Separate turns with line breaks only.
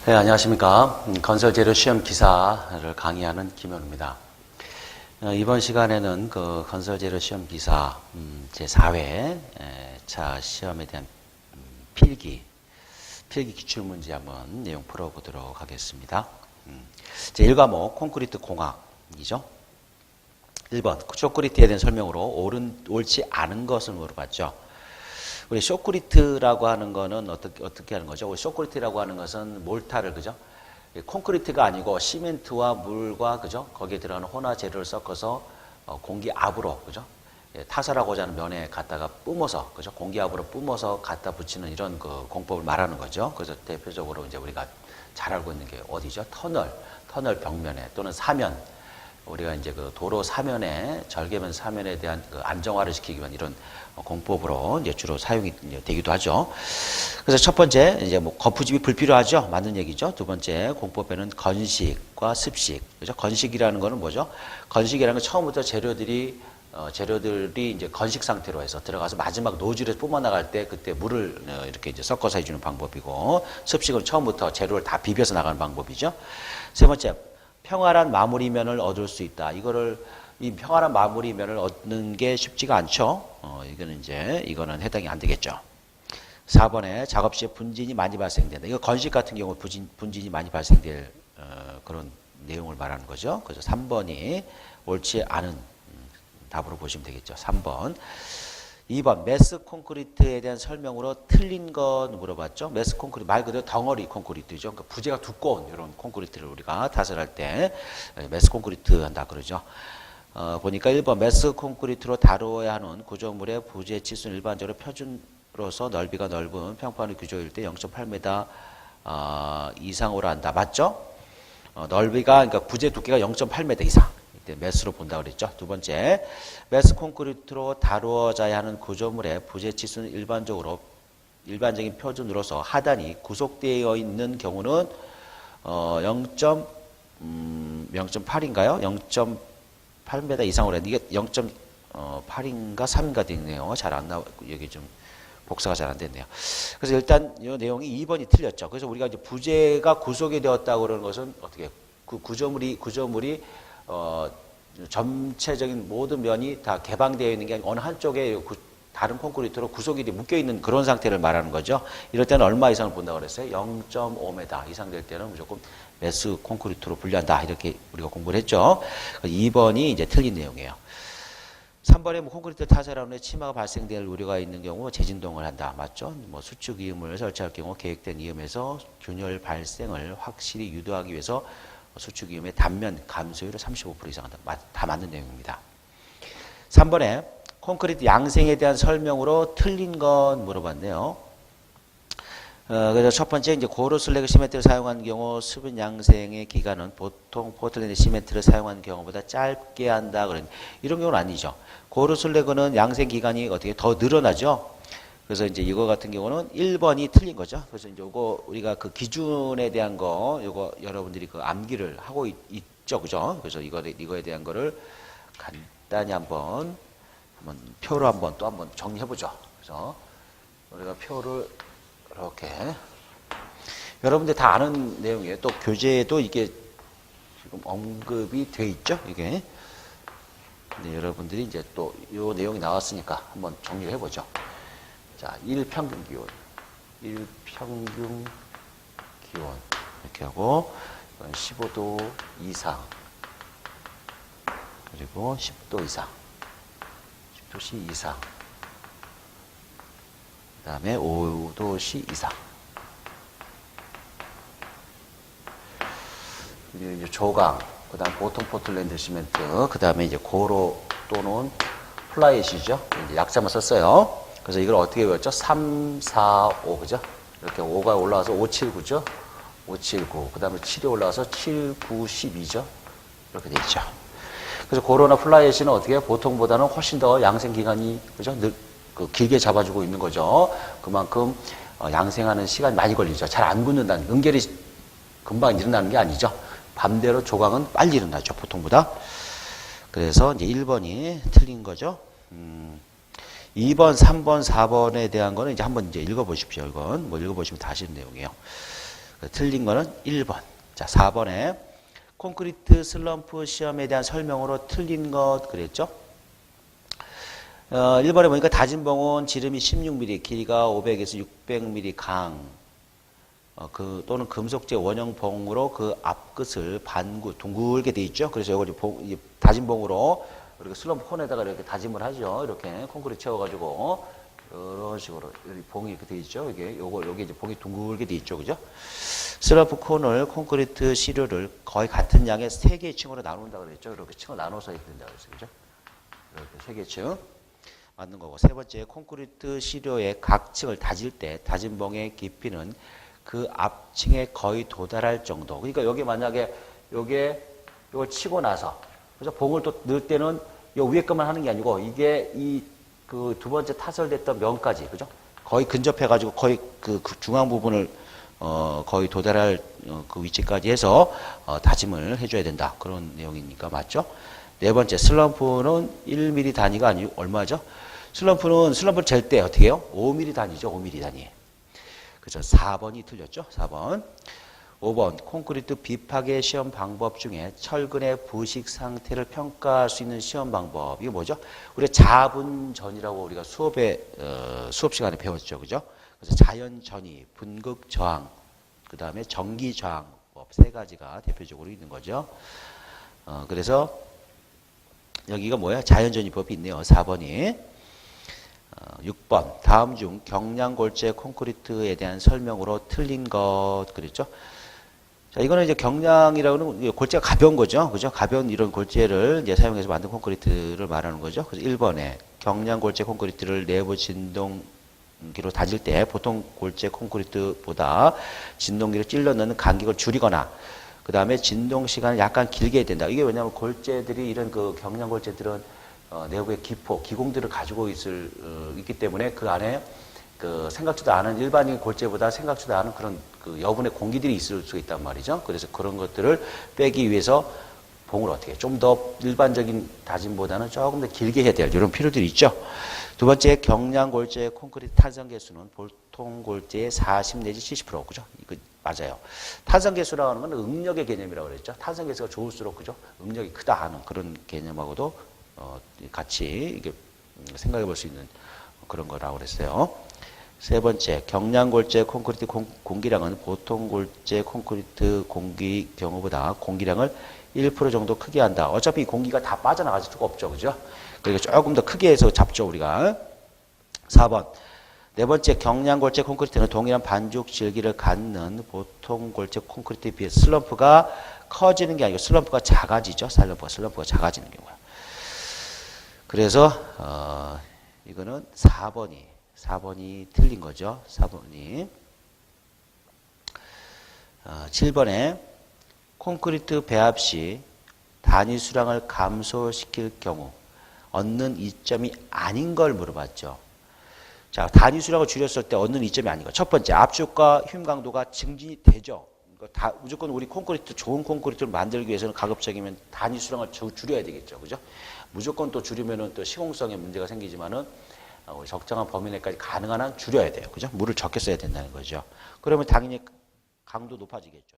네, 안녕하십니까. 건설재료 시험 기사를 강의하는 김현우입니다. 이번 시간에는 그 건설재료 시험 기사 제4회 차 시험에 대한 필기 기출문제 한번 내용 풀어보도록 하겠습니다. 제1과목 콘크리트 공학이죠. 1번 쇼크리트에 대한 설명으로 옳지 않은 것을 물어봤죠. 우리 쇼크리트라고 하는 거는 어떻게 하는 거죠? 우리 쇼크리트라고 하는 것은 몰타를, 그죠? 콘크리트가 아니고 시멘트와 물과, 그죠? 거기에 들어가는 혼화 재료를 섞어서 공기압으로, 그죠? 타설하고자 하는 면에 갖다가 뿜어서, 그죠? 공기압으로 뿜어서 갖다 붙이는 이런 그 공법을 말하는 거죠. 그래서 대표적으로 이제 우리가 잘 알고 있는 게 어디죠? 터널 벽면에 또는 사면, 우리가 이제 그 도로 사면에 절개면 사면에 대한 그 안정화를 시키기 위한 이런 공법으로 이제 주로 사용이 되기도 하죠. 그래서 첫 번째 이제 뭐 거푸집이 불필요하죠. 맞는 얘기죠. 두 번째 공법에는 건식과 습식, 그죠? 건식이라는 거는 뭐죠? 건식이라는 건 처음부터 재료들이 이제 건식 상태로 해서 들어가서 마지막 노즐에서 뿜어나갈 때 그때 물을 이렇게 이제 섞어서 해주는 방법이고, 습식은 처음부터 재료를 다 비벼서 나가는 방법이죠. 세 번째, 평활한 마무리면을 얻을 수 있다. 이 평활한 마무리면을 얻는 게 쉽지가 않죠. 이거는 해당이 안 되겠죠. 4번에 작업 시에 분진이 많이 발생된다. 이거 건식 같은 경우 분진이 많이 발생될 그런 내용을 말하는 거죠. 그래서 3번이 옳지 않은 답으로 보시면 되겠죠. 3번. 2번 매스 콘크리트에 대한 설명으로 틀린 건 물어봤죠. 매스 콘크리트 말 그대로 덩어리 콘크리트죠. 그러니까 부재가 두꺼운 이런 콘크리트를 우리가 타설할 때 매스 콘크리트 한다 그러죠. 보니까 1번 매스 콘크리트로 다루어야 하는 구조물의 부재 치수는 일반적으로 표준으로서 넓이가 넓은 평판의 구조일 때 0.8m 이상으로 한다. 맞죠? 넓이가 그러니까 부재 두께가 0.8m 이상. 매스로 본다고 그랬죠. 두 번째, 매스 콘크리트로 다루어져야 하는 구조물의 부재 치수는 일반적인 표준으로서 하단이 구속되어 있는 경우는 0.8인가요? 0.8m 이상으로 했는데 이게 0.8인가 3인가 되네요. 잘 안 나와. 여기 좀 복사가 잘 안 됐네요. 그래서 일단 이 내용이 2번이 틀렸죠. 그래서 우리가 이제 부재가 구속이 되었다고 그러는 것은 어떻게 그 구조물이 전체적인 모든 면이 다 개방되어 있는 게 아니고 어느 한쪽에 다른 콘크리트로 구속이 묶여있는 그런 상태를 말하는 거죠. 이럴 때는 얼마 이상을 본다고 그랬어요? 0.5m 이상 될 때는 무조건 매스 콘크리트로 분류한다. 이렇게 우리가 공부를 했죠. 2번이 이제 틀린 내용이에요. 3번에 뭐 콘크리트 타설하는 데 침하가 발생될 우려가 있는 경우 재진동을 한다. 맞죠? 뭐 수축 이음을 설치할 경우 계획된 이음에서 균열 발생을 확실히 유도하기 위해서 수축 이음의 단면 감소율을 35% 이상 한다. 다 맞는 내용입니다. 3번에 콘크리트 양생에 대한 설명으로 틀린 건 물어봤네요. 그래서 첫 번째 이제 고루 슬래그 시멘트를 사용한 경우 수분 양생의 기간은 보통 포틀랜드 시멘트를 사용한 경우보다 짧게 한다. 그런 이런 경우는 아니죠. 고루 슬래그는 양생 기간이 어떻게 더 늘어나죠. 그래서 이제 이거 같은 경우는 1번이 틀린 거죠. 그래서 이제 요거 우리가 그 기준에 대한 거 요거 여러분들이 그 암기를 하고 있죠. 그죠? 그래서 이거에 대한 거를 간단히 한번 표로 또 한번 정리해 보죠. 그래서 우리가 표를 이렇게 여러분들 다 아는 내용이에요. 또 교재에도 이게 지금 언급이 돼 있죠. 이게. 근데 여러분들이 이제 또 요 내용이 나왔으니까 한번 정리를 해 보죠. 자, 1평균 기온 이렇게 하고 15도 이상 그리고 10도 이상 10도씨 이상 그 다음에 5도씨 이상 그리고 이제 조강 그 다음 보통 포틀랜드 시멘트 그 다음에 이제 고로 또는 플라이시죠. 이제 약자만 썼어요. 그래서 이걸 어떻게 외웠죠? 3, 4, 5, 그죠? 이렇게 5가 올라와서 5, 7, 9죠? 5, 7, 9. 그 다음에 7이 올라와서 7, 9, 12죠? 이렇게 돼 있죠. 그래서 고로나 플라이에시는 어떻게 해요? 보통보다는 훨씬 더 양생 기간이, 그죠? 길게 잡아주고 있는 거죠. 그만큼 양생하는 시간이 많이 걸리죠. 잘 안 굳는다는, 은결이 금방 일어나는 게 아니죠. 반대로 조각은 빨리 일어나죠. 보통보다. 그래서 이제 1번이 틀린 거죠. 2번, 3번, 4번에 대한 거는 이제 한번 이제 읽어보십시오. 이건 뭐 읽어보시면 다 아시는 내용이에요. 틀린 거는 1번. 자, 4번에 콘크리트 슬럼프 시험에 대한 설명으로 틀린 것 그랬죠? 1번에 보니까 다진 봉은 지름이 16mm, 길이가 500에서 600mm 강, 또는 금속재 원형 봉으로 그 앞끝을 반구, 둥글게 돼 있죠? 그래서 이걸 다진 봉으로 우리가 슬럼프 콘에다가 이렇게 다짐을 하죠. 이렇게 콘크리트 채워가지고, 이런 식으로, 봉이 이렇게 돼 있죠? 요게 이제 봉이 둥글게 돼 있죠. 그죠? 슬럼프 콘을, 콘크리트 시료를 거의 같은 양의 3개의 층으로 나눈다 그랬죠? 이렇게 층을 나눠서 이렇게 된다 그랬어요. 그죠? 이렇게 3개의 층. 맞는 거고. 세 번째, 콘크리트 시료의 각 층을 다질 때 다진 봉의 깊이는 그 앞층에 거의 도달할 정도. 그러니까 여기 만약에 이걸 치고 나서, 그래서 봉을 또 넣을 때는 요 위에 것만 하는 게 아니고 이게 그 두 번째 타설됐던 면까지, 그죠? 거의 근접해가지고 거의 그 중앙 부분을 거의 도달할 그 위치까지 해서 다짐을 해줘야 된다. 그런 내용이니까 맞죠? 네 번째, 슬럼프는 1mm 단위가 아니고 얼마죠? 슬럼프를 잴 때 어떻게 해요? 5mm 단위죠. 5mm 단위. 그래서 4번이 틀렸죠. 4번. 5번, 콘크리트 비파괴 시험 방법 중에 철근의 부식 상태를 평가할 수 있는 시험 방법. 이게 뭐죠? 우리가 자분전이라고 우리가 수업 시간에 배웠죠. 그죠? 그래서 자연전이, 분극 저항, 그 다음에 전기 저항법 3가지가 대표적으로 있는 거죠. 그래서 여기가 뭐야? 자연전이법이 있네요. 4번이. 6번, 다음 중 경량골재 콘크리트에 대한 설명으로 틀린 것 그랬죠? 자, 이거는 이제 경량이라고는 골재가 가벼운 거죠. 그죠? 가벼운 이런 골재를 이제 사용해서 만든 콘크리트를 말하는 거죠. 그래서 1번에 경량골재 콘크리트를 내부 진동기로 다질 때 보통 골재 콘크리트보다 진동기를 찔러 넣는 간격을 줄이거나 그 다음에 진동 시간을 약간 길게 해야 된다. 이게 왜냐하면 골재들이 이런 그 경량골재들은 내부의 기공들을 가지고 있기 때문에 그 안에 그 생각지도 않은 일반인 골재보다 생각지도 않은 그런 그 여분의 공기들이 있을 수 있단 말이죠. 그래서 그런 것들을 빼기 위해서 봉을 어떻게 좀 더 일반적인 다짐보다는 조금 더 길게 해야 될 이런 필요들이 있죠. 두 번째, 경량 골재 콘크리트 탄성 개수는 보통 골재의 40 내지 70%. 그죠? 이거 맞아요. 탄성 개수라고 하는 건 응력의 개념이라고 그랬죠. 탄성 개수가 좋을수록 그죠? 응력이 크다 하는 그런 개념하고도 같이 이게 생각해 볼 수 있는 그런 거라고 그랬어요. 세 번째, 경량골재 콘크리트 공기량은 보통 골재 콘크리트 공기 경우보다 공기량을 1% 정도 크게 한다. 어차피 공기가 다 빠져나갈 수가 없죠. 그죠? 그러니까 조금 더 크게 해서 잡죠, 우리가. 4번. 네 번째, 경량골재 콘크리트는 동일한 반죽 질기를 갖는 보통 골재 콘크리트에 비해 슬럼프가 커지는 게 아니고 슬럼프가 작아지죠. 슬럼프가 작아지는 경우야. 그래서 이거는 4번이 틀린 거죠. 4번이. 7번에 콘크리트 배합 시 단위 수량을 감소시킬 경우 얻는 이점이 아닌 걸 물어봤죠. 자, 단위 수량을 줄였을 때 얻는 이점이 아닌 거. 첫 번째, 압축과 힘 강도가 증진이 되죠. 무조건 우리 좋은 콘크리트를 만들기 위해서는 가급적이면 단위 수량을 줄여야 되겠죠. 그죠? 무조건 또 줄이면은 또 시공성에 문제가 생기지만은 적정한 범위 내까지 가능한 한 줄여야 돼요. 그죠? 물을 적게 써야 된다는 거죠. 그러면 당연히 강도 높아지겠죠.